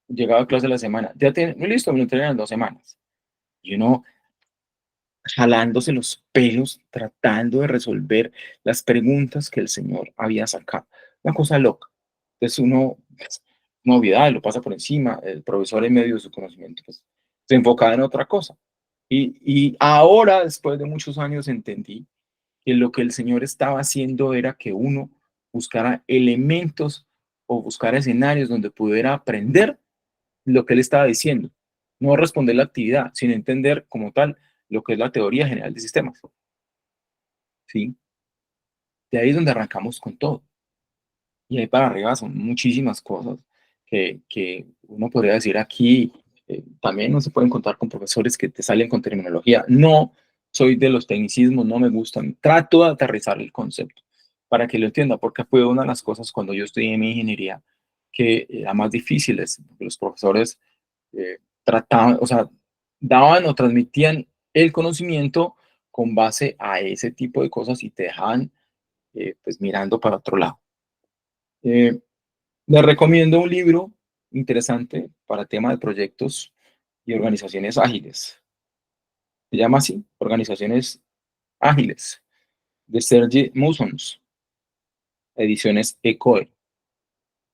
Llegaba a clase la semana. Ya tiene, listo, me lo entregan en 2 semanas. Y uno jalándose los pelos, tratando de resolver las preguntas que el señor había sacado. Una cosa loca. Entonces uno, pues, una obviedad, lo pasa por encima. El profesor en medio de su conocimiento pues, se enfocaba en otra cosa. Y ahora, después de muchos años, entendí que lo que el señor estaba haciendo era que uno buscara elementos o buscara escenarios donde pudiera aprender lo que él estaba diciendo. No responder la actividad, sino entender como tal lo que es la teoría general de sistemas. ¿Sí? De ahí es donde arrancamos con todo. Y ahí para arriba son muchísimas cosas que uno podría decir aquí. También no se pueden contar con profesores que te salen con terminología. No soy de los tecnicismos, no me gustan. Trato de aterrizar el concepto para que lo entienda, porque fue una de las cosas cuando yo estudié en mi ingeniería que era más difíciles. Los profesores trataban, o sea, daban o transmitían el conocimiento con base a ese tipo de cosas y te dejaban pues mirando para otro lado. Eh, Les recomiendo un libro interesante para tema de proyectos y organizaciones ágiles. Se llama así, Organizaciones Ágiles, de Sergey Musons, ediciones ECOE.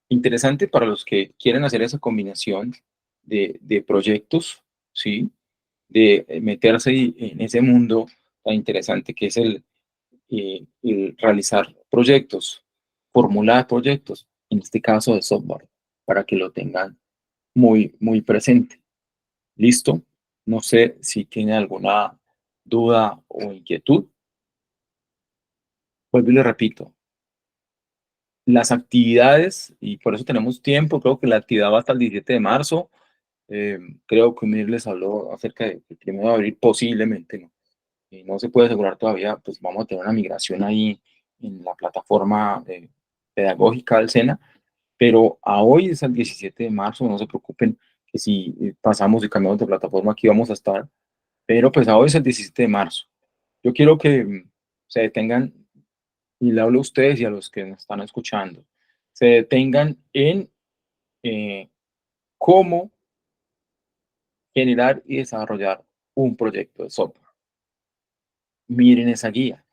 Interesante para los que quieren hacer esa combinación de proyectos, ¿sí? De meterse en ese mundo tan interesante que es el realizar proyectos, formular proyectos, en este caso de software, para que lo tengan muy, muy presente. ¿Listo? No sé si tiene alguna duda o inquietud. Vuelvo y le repito, las actividades, y por eso tenemos tiempo, creo que la actividad va hasta el 17 de marzo. Creo que Mir les habló acerca del 1 de abril, posiblemente, ¿no? No se puede asegurar todavía, pues vamos a tener una migración ahí en la plataforma pedagógica del SENA, pero a hoy es el 17 de marzo, no se preocupen que si pasamos y cambiamos de plataforma aquí vamos a estar, pero pues a hoy es el 17 de marzo. Yo quiero que se detengan, y le hablo a ustedes y a los que nos están escuchando, se detengan en cómo generar y desarrollar un proyecto de software. Miren esa guía,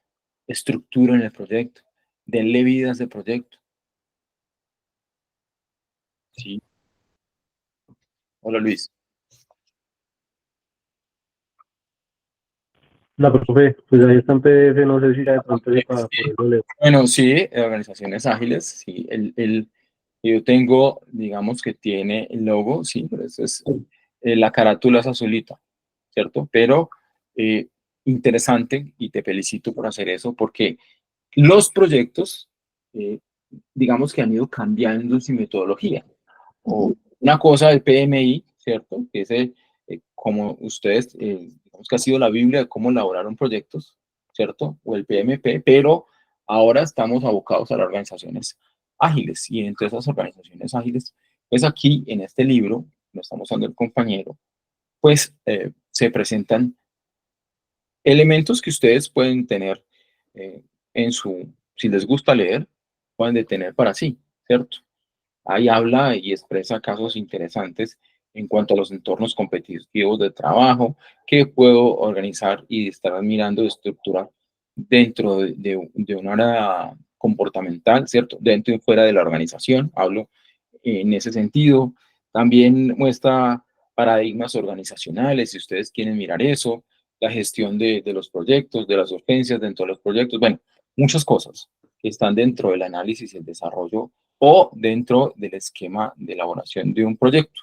estructuren el proyecto, denle vida a ese proyecto. ¿Sí? Hola Luis. La profe, pues ahí está en PDF, no sé si ya de pronto es para poderlo leer. Bueno, sí, organizaciones ágiles, sí, yo tengo, digamos que tiene el logo, sí, pero eso es, la carátula es azulita, ¿cierto? Pero eh, interesante y te felicito por hacer eso porque los proyectos, eh, digamos que han ido cambiando su metodología. O una cosa del PMI, ¿cierto? Que es como ustedes, digamos que ha sido la Biblia de cómo elaboraron proyectos, ¿cierto? O el PMP, pero ahora estamos abocados a las organizaciones ágiles y entre esas organizaciones ágiles, pues aquí en este libro, lo estamos usando el compañero, pues se presentan elementos que ustedes pueden tener eh, en su, si les gusta leer, pueden detener para sí, ¿cierto? Ahí habla y expresa casos interesantes en cuanto a los entornos competitivos de trabajo que puedo organizar y estar mirando de estructurar dentro de una área comportamental, ¿cierto? Dentro y fuera de la organización, hablo en ese sentido. También muestra paradigmas organizacionales, si ustedes quieren mirar eso, la gestión de los proyectos, de las urgencias dentro de los proyectos, bueno, muchas cosas que están dentro del análisis y el desarrollo o dentro del esquema de elaboración de un proyecto.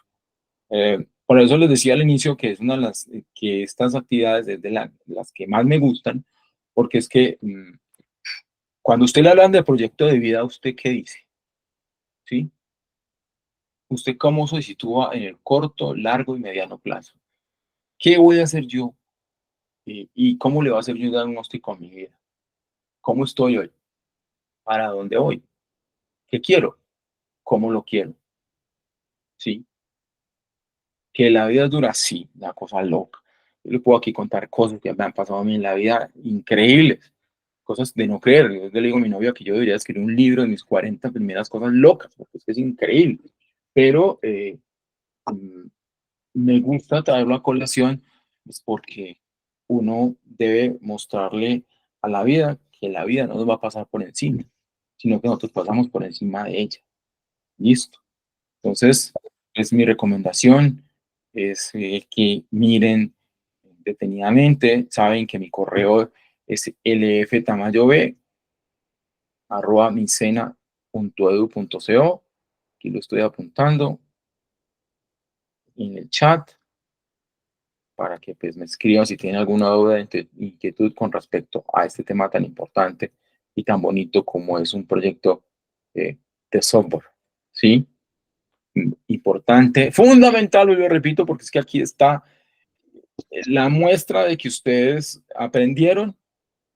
Por eso les decía al inicio que es una de las que estas actividades es de las que más me gustan, porque es que cuando usted le hablan de proyecto de vida, ¿usted qué dice? ¿Sí? ¿Usted cómo se sitúa en el corto, largo y mediano plazo? ¿Qué voy a hacer yo? ¿Y cómo le va a hacer yo un diagnóstico a mi vida? ¿Cómo estoy hoy? ¿Para dónde voy? ¿Qué quiero? ¿Cómo lo quiero? ¿Sí? Que la vida es dura, sí, una cosa loca. Yo le puedo aquí contar cosas que me han pasado a mí en la vida increíbles, cosas de no creer. Yo le digo a mi novia que yo debería escribir un libro de mis 40 primeras cosas locas, porque es que es increíble. Pero mm, me gusta traerlo a colación, es porque uno debe mostrarle a la vida que la vida no nos va a pasar por encima, sino que nosotros pasamos por encima de ella. Listo. Entonces, es mi recomendación, es que miren detenidamente, saben que mi correo es lftamayob@micena.edu.co, aquí lo estoy apuntando en el chat para que pues, me escriban si tienen alguna duda, inquietud con respecto a este tema tan importante y tan bonito como es un proyecto de software, ¿sí? Importante, fundamental, lo repito, porque es que aquí está la muestra de que ustedes aprendieron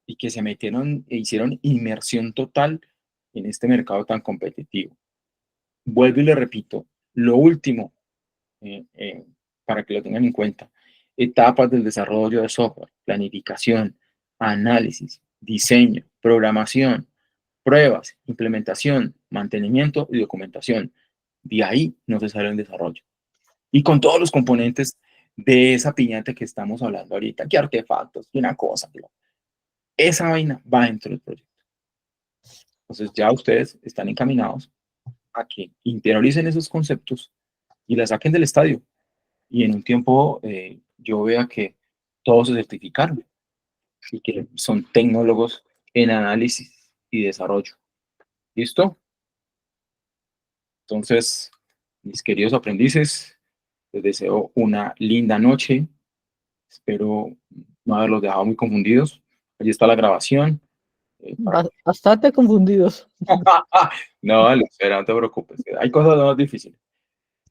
y que se metieron e hicieron inmersión total en este mercado tan competitivo. Vuelvo y le repito, lo último, para que lo tengan en cuenta, etapas del desarrollo de software, planificación, análisis, diseño, programación, pruebas, implementación, mantenimiento y documentación. De ahí no se sale en desarrollo. Y con todos los componentes de esa piñata que estamos hablando ahorita, que artefactos, que una cosa, que esa vaina va dentro del proyecto. Entonces ya ustedes están encaminados a que interioricen esos conceptos y la saquen del estadio. Y en un tiempo yo vea que todos se certificaron y que son tecnólogos en análisis y desarrollo. ¿Listo? Entonces, mis queridos aprendices, les deseo una linda noche. Espero no haberlos dejado muy confundidos. Allí está la grabación. Bastante confundidos. No, Lucera, no te preocupes. Hay cosas más difíciles,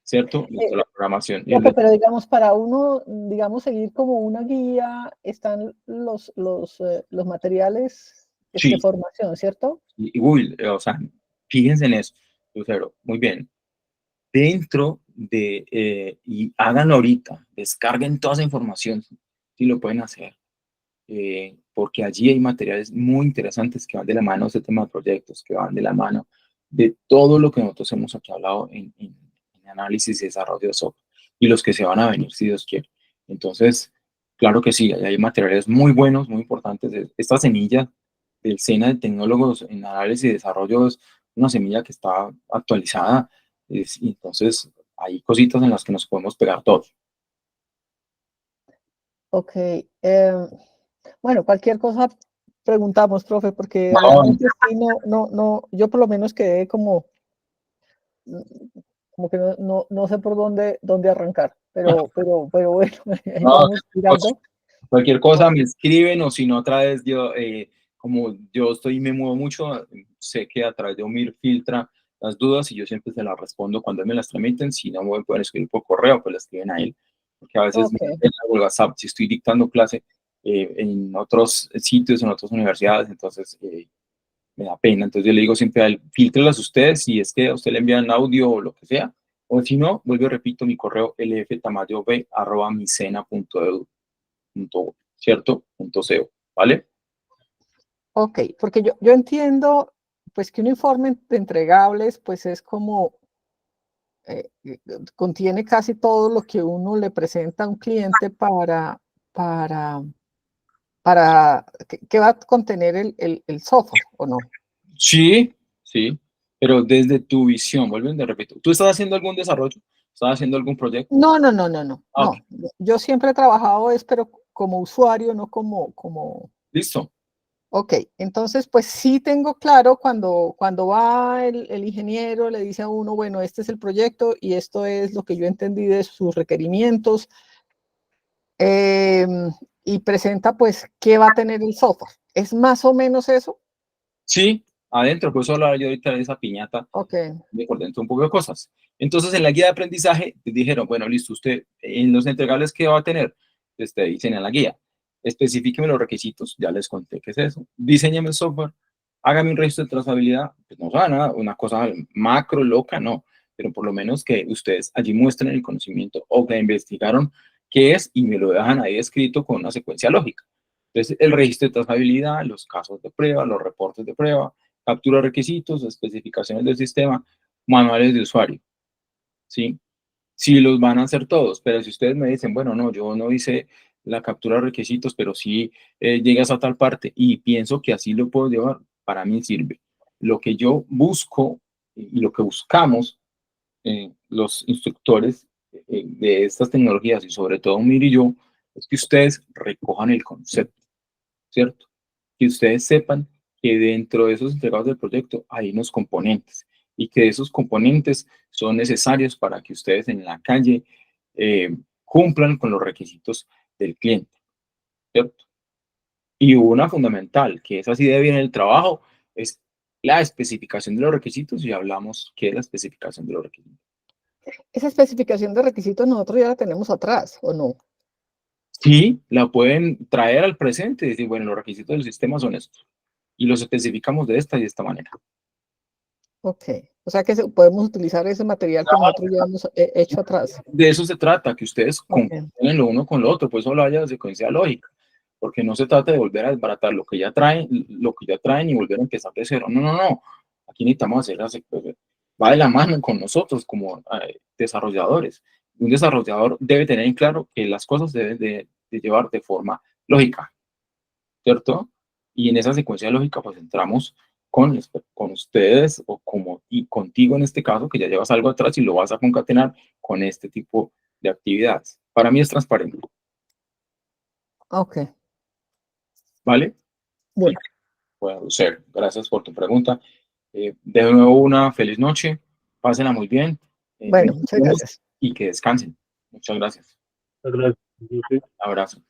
¿cierto? La programación. Profe, pero digamos, para uno, digamos, seguir como una guía, están los materiales Sí. de formación, ¿cierto? Uy, o sea, fíjense en eso, Lucero. Muy bien. Dentro de, y háganlo ahorita, descarguen toda esa información, si lo pueden hacer, porque allí hay materiales muy interesantes que van de la mano de este tema de proyectos, que van de la mano de todo lo que nosotros hemos aquí hablado en análisis y desarrollo de software, y los que se van a venir, si Dios quiere. Entonces, Claro que sí, hay materiales muy buenos, muy importantes. Esta semilla del SENA de Tecnólogos en Análisis y Desarrollo es una semilla que está actualizada, y entonces hay cositas en las que nos podemos pegar todos. Ok. Bueno, cualquier cosa preguntamos, profe, porque No, realmente sí, yo por lo menos quedé como que no sé por dónde arrancar, pero bueno, ahí no, vamos tirando. cualquier cosa me escriben, o si no, otra vez yo, como yo estoy y me muevo mucho, sé que a través de Omir filtra las dudas y yo siempre se las respondo cuando me las tramiten. Si no me pueden escribir por correo, pues las escriben a él, porque a veces Ok, me da pena por WhatsApp si estoy dictando clase en otros sitios, en otras universidades, entonces me da pena. Entonces yo le digo siempre a él, filtrelas ustedes, si es que a usted le envían audio o lo que sea, o si no, vuelvo y repito mi correo lftamayob@micena.edu. ¿Cierto? .co, ¿vale? ok, porque yo entiendo pues que un informe de entregables pues es como contiene casi todo lo que uno le presenta a un cliente para, que va a contener el software, ¿o no? Sí, sí, pero desde tu visión, vuelven de repito, ¿tú estás haciendo algún desarrollo? ¿Estás haciendo algún proyecto? No. Ok, Yo siempre he trabajado, pero como usuario, no listo. Ok, entonces pues sí tengo claro cuando va el ingeniero, le dice a uno, bueno, este es el proyecto y esto es lo que yo entendí de sus requerimientos, y presenta pues qué va a tener el software. ¿Es más o menos eso? Sí, adentro, pues hablar yo ahorita de esa piñata, Ok, de por dentro un poco de cosas. Entonces, en la guía de aprendizaje, te dijeron, bueno, listo, usted, en los entregables, ¿qué va a tener? Pues te dicen en la guía, especifíqueme los requisitos, ya les conté qué es eso, diseñame el software, hágame un registro de trazabilidad, pues no sabe nada, una cosa macro, loca, no, pero por lo menos que ustedes allí muestren el conocimiento o que investigaron qué es y me lo dejan ahí escrito con una secuencia lógica. Entonces, el registro de trazabilidad, los casos de prueba, los reportes de prueba, captura de requisitos, especificaciones del sistema, manuales de usuario, ¿sí? Sí los van a hacer todos, pero si ustedes me dicen, bueno, no, yo no hice la captura de requisitos, pero sí llegas a tal parte y pienso que así lo puedo llevar, para mí sirve. Lo que yo busco y lo que buscamos los instructores de estas tecnologías, y sobre todo Mir y yo, es que ustedes recojan el concepto, ¿cierto? Que ustedes sepan que dentro de esos entregados del proyecto hay unos componentes y que esos componentes son necesarios para que ustedes en la calle cumplan con los requisitos del cliente, ¿cierto? Y una fundamental, que es así de bien el trabajo, es la especificación de los requisitos, y hablamos qué es la especificación de los requisitos. esa especificación de requisitos nosotros ya la tenemos atrás, ¿o no? Sí, la pueden traer al presente y decir, bueno, los requisitos del sistema son estos, y los especificamos de esta y de esta manera. Ok, o sea que podemos utilizar ese material que nosotros ya hemos hecho atrás. De eso se trata, que ustedes Ok, confundan lo uno con lo otro, pues solo haya secuencia lógica, porque no se trata de volver a desbaratar lo que ya traen y volver a empezar de cero. No, no, no. Aquí necesitamos hacer va de la mano con nosotros como desarrolladores. Un desarrollador debe tener en claro que las cosas deben de llevar de forma lógica, ¿cierto? Y en esa secuencia lógica, pues entramos con ustedes y contigo en este caso, que ya llevas algo atrás y lo vas a concatenar con este tipo de actividades. Para mí es transparente, ok, ¿vale? Y bueno, puedo ser. Gracias por tu pregunta. De nuevo, una feliz noche. Pásenla muy bien. bueno, muchas Bendiciones gracias. y que descansen. Muchas gracias. Muchas gracias. Abrazo.